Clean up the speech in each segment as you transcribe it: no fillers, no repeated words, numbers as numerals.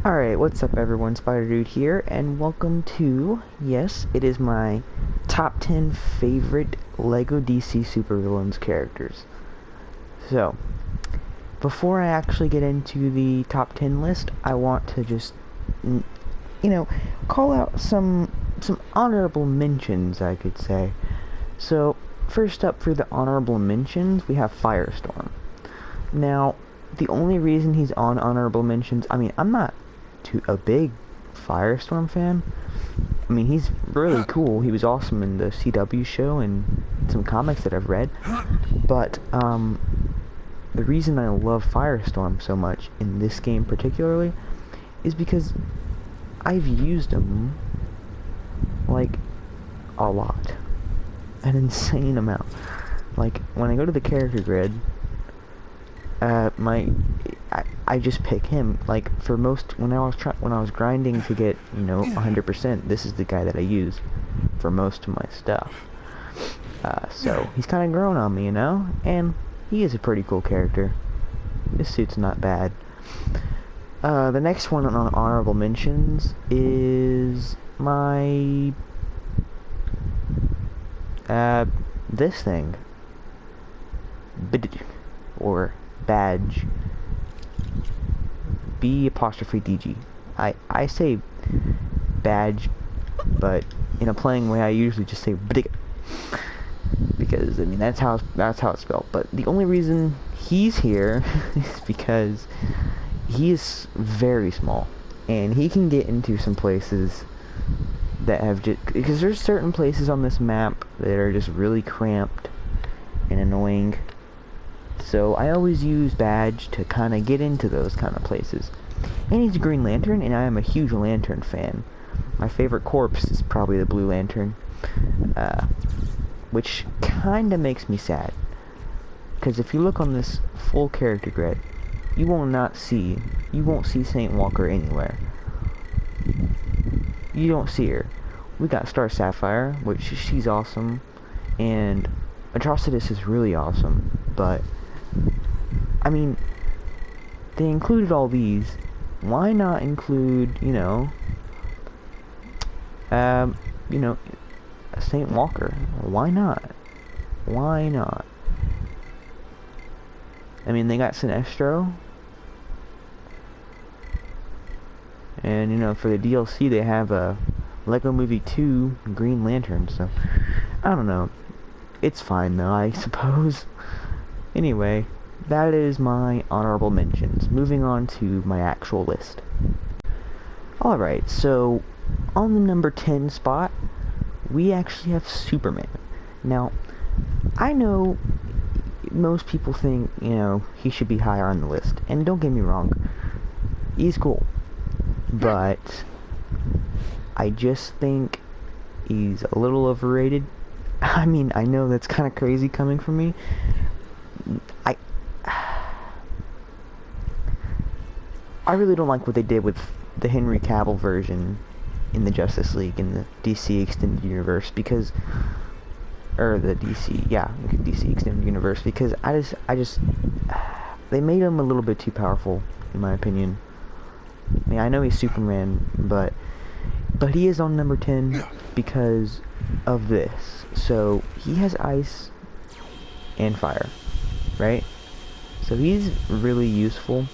Alright, what's up everyone, Spider Dude here, and welcome to, yes, it is my top 10 favorite LEGO DC supervillains characters. So, before I actually get into the top 10 list, I want to just, call out some honorable mentions, I could say. So, first up for the honorable mentions, we have Firestorm. Now, the only reason he's on honorable mentions, I'm not a big Firestorm fan. He's really cool. He was awesome in the CW show and some comics that I've read. But the reason I love Firestorm so much in this game particularly is because I've used him like a lot, an insane amount. Like when I go to the character grid, I just pick him. Like for most, when I was grinding to get 100%, this is the guy that I use for most of my stuff. So he's kind of grown on me, and he is a pretty cool character. This suit's not bad. The next one on honorable mentions is my this thing, or badge. B''DG. I say badge, but in a playing way I usually just say bdig, because that's how it's spelled. But the only reason he's here is because he is very small and he can get into some places that have because there's certain places on this map that are just really cramped and annoying. So I always use badge to kind of get into those kind of places. And he's a Green Lantern, and I am a huge Lantern fan. My favorite corpse is probably the Blue Lantern, which kind of makes me sad. Because if you look on this full character grid, you won't see Saint Walker anywhere. You don't see her. We got Star Sapphire, which she's awesome, and Atrocitus is really awesome, but they included all these. Why not include, a Saint Walker? Why not? Why not? They got Sinestro. And, for the DLC, they have a LEGO Movie 2 Green Lantern, so I don't know. It's fine, though, I suppose. Anyway, that is my honorable mentions. Moving on to my actual list. Alright, so on the number 10 spot, we actually have Superman. Now, I know most people think, he should be higher on the list. And don't get me wrong, he's cool. But I just think he's a little overrated. I know that's kind of crazy coming from me. I really don't like what they did with the Henry Cavill version in the Justice League in the DC Extended Universe, because the DC Extended Universe, because I just they made him a little bit too powerful, in my opinion. I know he's Superman, but he is on number 10 because of this. So he has ice and fire, right? So he's really useful.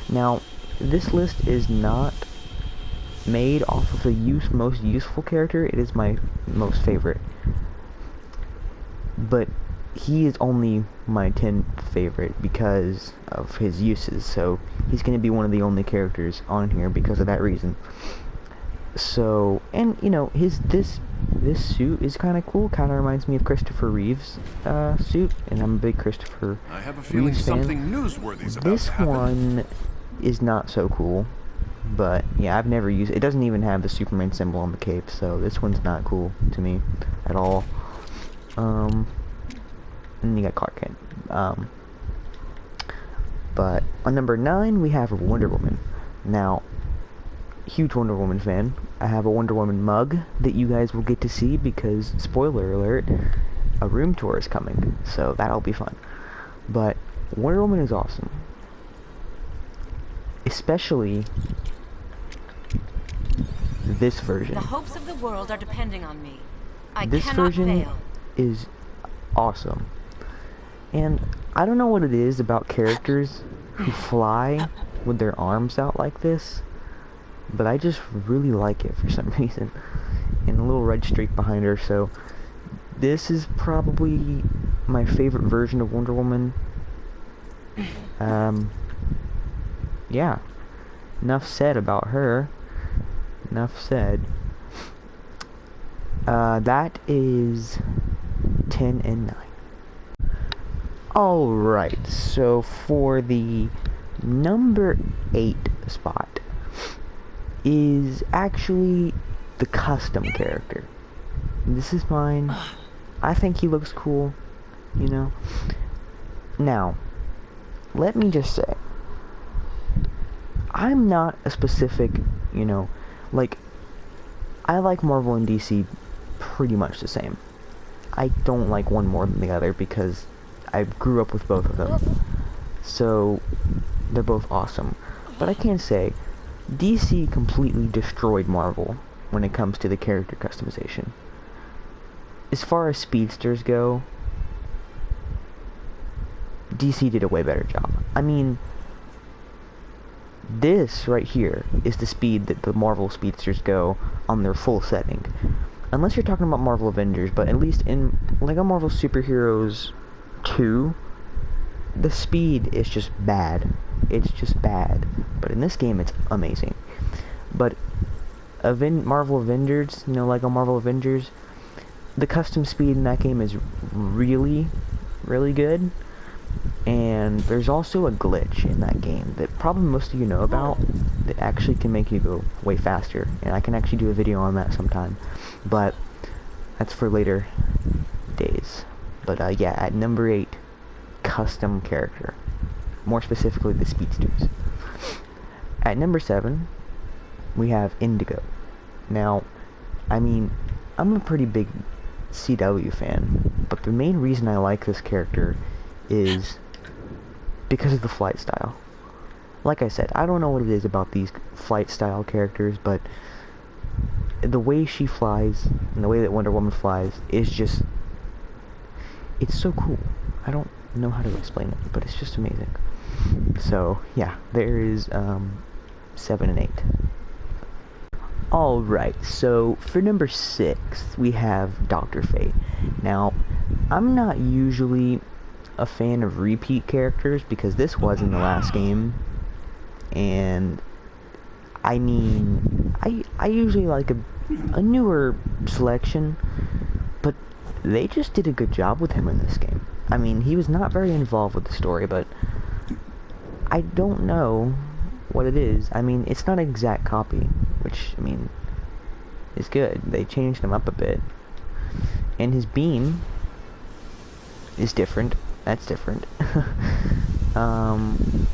Now, this list is not made off of the most useful character. It is my most favorite. But he is only my 10th favorite because of his uses. So he's going to be one of the only characters on here because of that reason. So, and this suit is kind of cool. Kind of reminds me of Christopher Reeve's suit, and I'm a big Christopher I have a feeling Reeves fan. something newsworthy's about This to happen. one is not so cool, but yeah, I've never used it. It doesn't even have the Superman symbol on the cape, so this one's not cool to me at all. And you got Clark Kent. But on number 9 we have Wonder Woman. Now, huge Wonder Woman fan. I have a Wonder Woman mug that you guys will get to see because, spoiler alert, a room tour is coming, so that'll be fun. But Wonder Woman is awesome. Especially this version. The hopes of the world are depending on me. I This cannot version fail. is awesome. And I don't know what it is about characters who fly with their arms out like this, but I just really like it for some reason. And a little red streak behind her, so this is probably my favorite version of Wonder Woman. Yeah. Enough said about her. Enough said. That is 10 and 9. Alright, so for the number 8 spot is actually the custom character. This is mine. I think he looks cool, you know. Now, let me just say, I'm not a specific, you know, like, I like Marvel and DC pretty much the same. I don't like one more than the other because I grew up with both of them. So, they're both awesome. But I can say, DC completely destroyed Marvel when it comes to the character customization. As far as speedsters go, DC did a way better job. I mean, this right here is the speed that the Marvel speedsters go on their full setting. Unless you're talking about Marvel Avengers, but at least in LEGO Marvel Superheroes 2, the speed is just bad. It's just bad. But in this game, it's amazing. But Marvel Avengers, you know, LEGO Marvel Avengers, the custom speed in that game is really, really good. And there's also a glitch in that game that probably most of you know about that actually can make you go way faster. And I can actually do a video on that sometime. But that's for later days. But yeah, at number 8, custom character. More specifically, the speedsters. At number 7, we have Indigo. Now, I mean, I'm a pretty big CW fan, but the main reason I like this character is because of the flight style. Like I said, I don't know what it is about these flight style characters, but the way she flies and the way that Wonder Woman flies is just, it's so cool. I don't know how to explain it, but it's just amazing. So yeah, there is 7 and 8. Alright, so for number 6 we have Dr. Fate. Now, I'm not usually a fan of repeat characters because this was in the last game, and I mean, I usually like a newer selection, but they just did a good job with him in this game. I mean, he was not very involved with the story, but I don't know what it is. I mean, it's not an exact copy, which, I mean, is good. They changed him up a bit. And his beam is different. That's different. And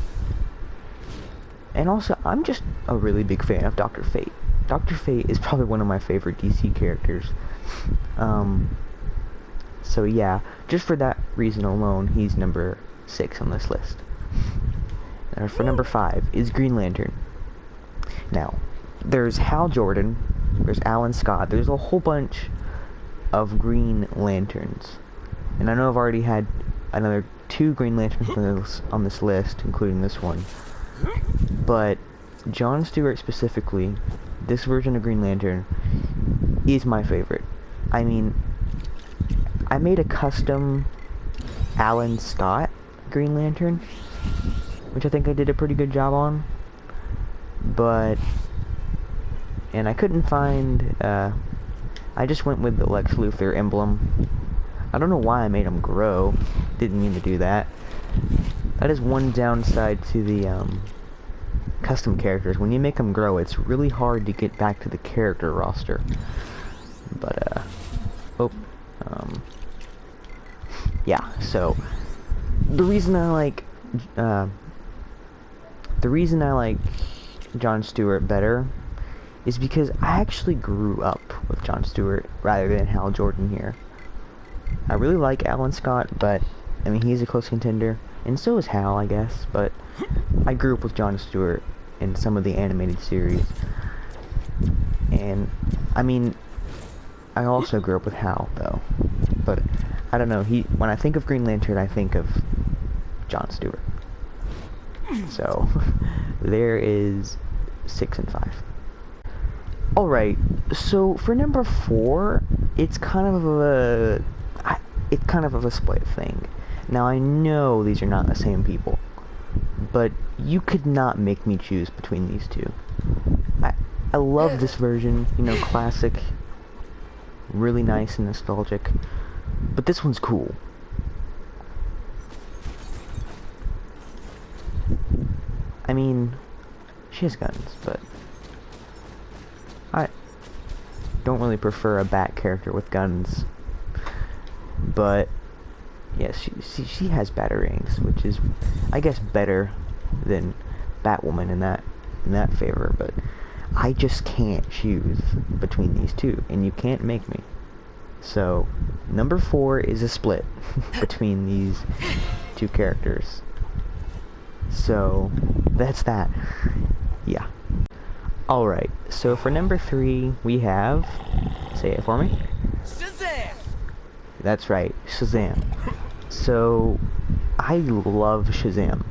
also, I'm just a really big fan of Dr. Fate. Dr. Fate is probably one of my favorite DC characters. So yeah, just for that reason alone, he's number 6 on this list. For number 5 is Green Lantern. Now, there's Hal Jordan, there's Alan Scott, there's a whole bunch of Green Lanterns. And I know I've already had another 2 Green Lanterns on this list, including this one. But John Stewart specifically, this version of Green Lantern, is my favorite. I mean, I made a custom Alan Scott Green Lantern, which I think I did a pretty good job on. And I couldn't find, I just went with the Lex Luthor emblem. I don't know why I made him grow. Didn't mean to do that. That is one downside to the, custom characters. When you make them grow, it's really hard to get back to the character roster. But, yeah, so, the reason I like John Stewart better is because I actually grew up with John Stewart rather than Hal Jordan here. I really like Alan Scott, but I mean, he's a close contender, and so is Hal, I guess, but I grew up with John Stewart in some of the animated series. And, I mean, I also grew up with Hal, though. But, I don't know, when I think of Green Lantern, I think of Jon Stewart. So, there is 6 and 5. Alright, so for number 4, it's kind of a split thing. Now, I know these are not the same people, but you could not make me choose between these two. I love this version, you know, classic, really nice and nostalgic, but this one's cool. I mean, she has guns, but I don't really prefer a Bat character with guns. But yes, she has batarangs, which is, I guess, better than Batwoman in that favor. But I just can't choose between these two, and you can't make me. So number 4 is a split between these two characters. So that's that. Yeah. Alright, so for number 3, we have... Say it for me. Shazam! That's right, Shazam. So, I love Shazam.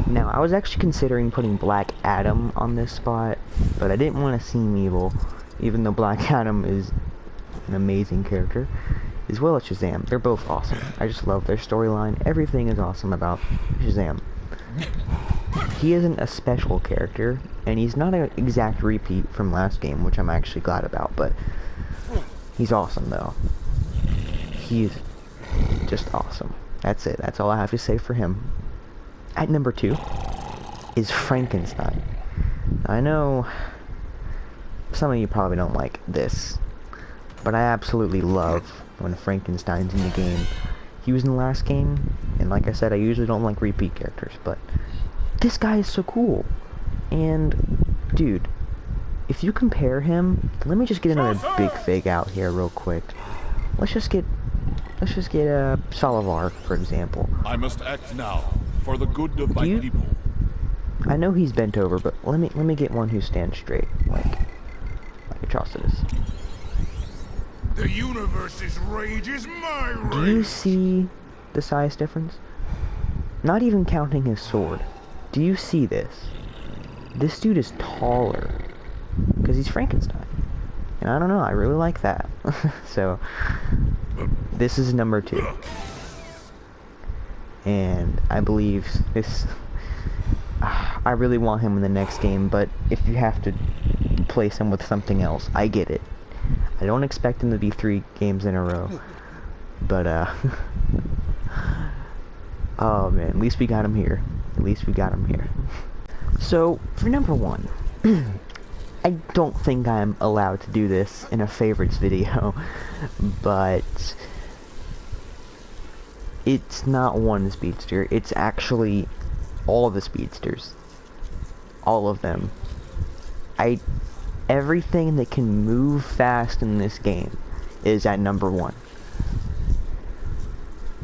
Now, I was actually considering putting Black Adam on this spot, but I didn't want to seem evil, even though Black Adam is an amazing character, as well as Shazam. They're both awesome. I just love their storyline. Everything is awesome about Shazam. He isn't a special character, and he's not an exact repeat from last game, which I'm actually glad about, but he's awesome, though. He's just awesome. That's it. That's all I have to say for him. At number 2 is Frankenstein. I know some of you probably don't like this, but I absolutely love when Frankenstein's in the game. He was in the last game, and like I said, I usually don't like repeat characters, but this guy is so cool. And, dude, if you compare him, let me just get another big fig out here real quick. Let's just get Solovar, for example. I must act now for the good of my people. I know he's bent over, but let me get one who stands straight, like Atrocitus. The universe's rage is my rage. Do you see the size difference? Not even counting his sword. Do you see this? This dude is taller because he's Frankenstein. And I don't know, I really like that. So, this is number 2. And I believe this... I really want him in the next game, but if you have to place him with something else, I get it. I don't expect him to be 3 games in a row. But, oh man, at least we got him here. At least we got him here. So, for number 1... I don't think I'm allowed to do this in a favorites video, but it's not one speedster, it's actually all of the speedsters. All of them. Everything that can move fast in this game is at number 1.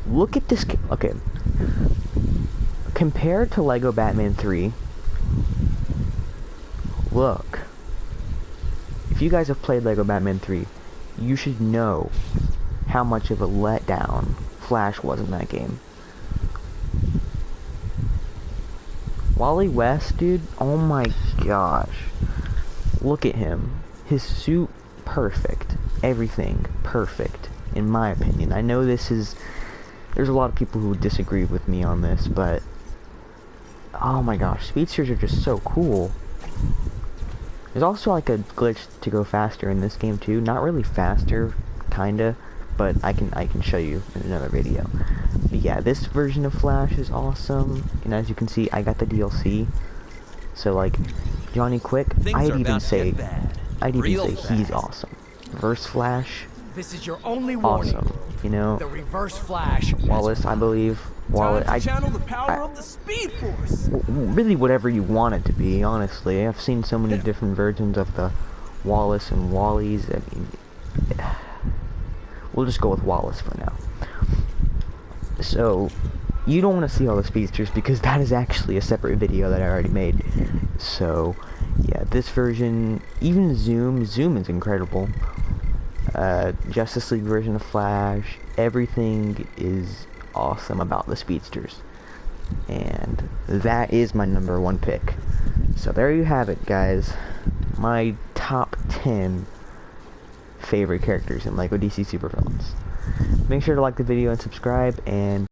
Look at this, okay. Compared to Lego Batman 3, look. If you guys have played Lego Batman 3, you should know how much of a letdown Flash was in that game. Wally West, dude, oh my gosh. Look at him. His suit, perfect. Everything, perfect, in my opinion. I know there's a lot of people who would disagree with me on this, but oh my gosh, speedsters are just so cool. There's also like a glitch to go faster in this game too. Not really faster, kinda, but I can show you in another video. But yeah, this version of Flash is awesome, and as you can see, I got the DLC. So like, Johnny Quick, I'd even say he's awesome. Reverse Flash, This is your only warning. awesome. You know, The Reverse Flash. Wallace, I believe. Wallace, Time to channel the power of the Speed Force. Really whatever you want it to be, honestly. I've seen so many different versions of the Wallace and Wallies. I mean, we'll just go with Wallace for now. So, you don't want to see all the speedsters because that is actually a separate video that I already made. So, yeah, this version, even Zoom is incredible. Justice League version of Flash, everything is awesome about the Speedsters. And that is my number 1 pick. So there you have it, guys. My top 10 favorite characters in LEGO DC Supervillains. Make sure to like the video and subscribe, and